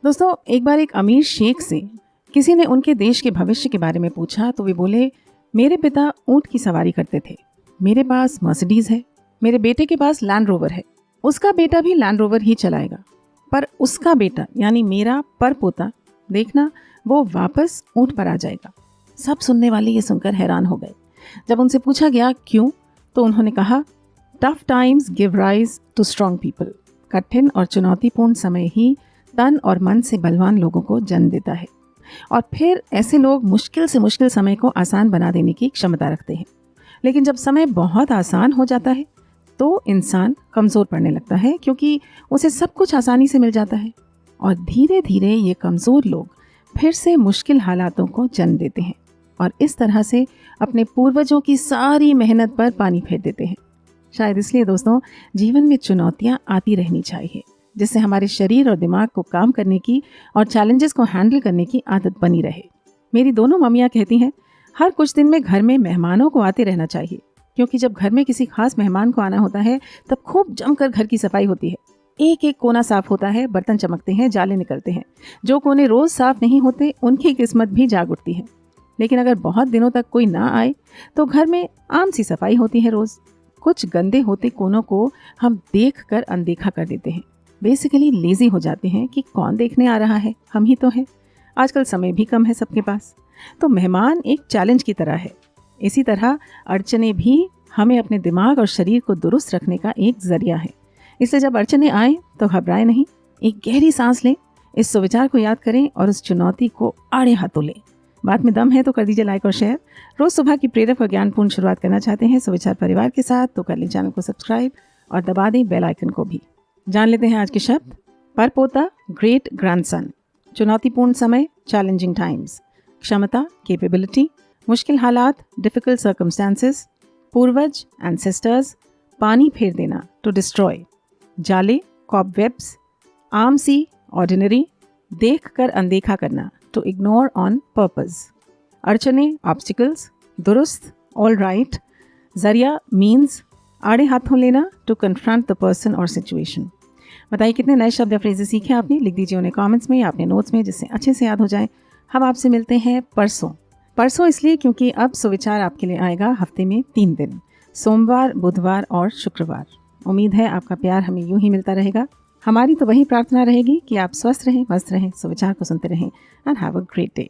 दोस्तों, एक बार एक अमीर शेख से किसी ने उनके देश के भविष्य के बारे में पूछा तो वे बोले, मेरे पिता ऊंट की सवारी करते थे, मेरे पास मर्सिडीज है, मेरे बेटे के पास लैंड रोवर है, उसका बेटा भी लैंड रोवर ही चलाएगा, पर उसका बेटा यानी मेरा परपोता, देखना वो वापस ऊंट पर आ जाएगा। सब सुनने वाले ये सुनकर हैरान हो गए। जब उनसे पूछा गया क्यों, तो उन्होंने कहा, tough times give rise to strong people. कठिन और चुनौतीपूर्ण समय ही तन और मन से बलवान लोगों को जन्म देता है, और फिर ऐसे लोग मुश्किल से मुश्किल समय को आसान बना देने की क्षमता रखते हैं। लेकिन जब समय बहुत आसान हो जाता है तो इंसान कमज़ोर पड़ने लगता है, क्योंकि उसे सब कुछ आसानी से मिल जाता है, और धीरे धीरे ये कमज़ोर लोग फिर से मुश्किल हालातों को जन्म देते हैं और इस तरह से अपने पूर्वजों की सारी मेहनत पर पानी फेर देते हैं। शायद इसलिए दोस्तों, जीवन में चुनौतियाँ आती रहनी चाहिए, जिससे हमारे शरीर और दिमाग को काम करने की और चैलेंजेस को हैंडल करने की आदत बनी रहे। मेरी दोनों मम्मियाँ कहती हैं, हर कुछ दिन में घर में मेहमानों को आते रहना चाहिए, क्योंकि जब घर में किसी खास मेहमान को आना होता है तब खूब जमकर घर की सफाई होती है। एक एक कोना साफ होता है, बर्तन चमकते हैं, जाले निकलते हैं। जो कोने रोज साफ नहीं होते उनकी किस्मत भी जाग उठती है। लेकिन अगर बहुत दिनों तक कोई ना आए तो घर में आम सी सफाई होती है रोज। कुछ गंदे होते कोनों को हम देख कर अनदेखा कर देते हैं, बेसिकली लेजी हो जाते हैं कि कौन देखने आ रहा है, हम ही तो हैं। आजकल समय भी कम है सबके पास, तो मेहमान एक चैलेंज की तरह है। इसी तरह अड़चने भी हमें अपने दिमाग और शरीर को दुरुस्त रखने का एक जरिया है। इसलिए जब अड़चने आए तो घबराएं नहीं, एक गहरी सांस लें, इस सुविचार को याद करें और उस चुनौती को आड़े हाथों लें। बात में दम है तो कर दीजिए लाइक और शेयर। रोज सुबह की प्रेरक और ज्ञानपूर्ण शुरुआत करना चाहते हैं सुविचार परिवार के साथ, तो कर लें चैनल को सब्सक्राइब और दबा दें बेल आइकन को भी। जान लेते हैं आज के शब्द। परपोता, ग्रेट ग्रैंडसन। चुनौतीपूर्ण समय, चैलेंजिंग टाइम्स। क्षमता, कैपेबिलिटी। मुश्किल हालात, डिफिकल्ट सर्कमस्टांसेस। पूर्वज, एंसेस्टर्स। पानी फेर देना, टू डिस्ट्रॉय। जाले, कॉबवेब्स। आम सी, ऑर्डिनरी। देख कर अनदेखा करना, टू इग्नोर ऑन पर्पस। अड़चने, ऑब्स्टिकल्स। दुरुस्त, ऑल राइट। जरिया, मीन्स। आड़े हाथों लेना, टू कन्फ्रंट द पर्सन और सिचुएशन। बताइए कितने नए शब्द या फ्रेजेस सीखे आपने, लिख दीजिए उन्हें कमेंट्स में या अपने नोट्स में, जिससे अच्छे से याद हो जाए। हम आपसे मिलते हैं परसों इसलिए क्योंकि अब सुविचार आपके लिए आएगा हफ्ते में 3 दिन, सोमवार, बुधवार और शुक्रवार। उम्मीद है आपका प्यार हमें यूं ही मिलता रहेगा। हमारी तो वही प्रार्थना रहेगी कि आप स्वस्थ रहें, मस्त रहें, सुविचार को सुनते रहें and have a great day.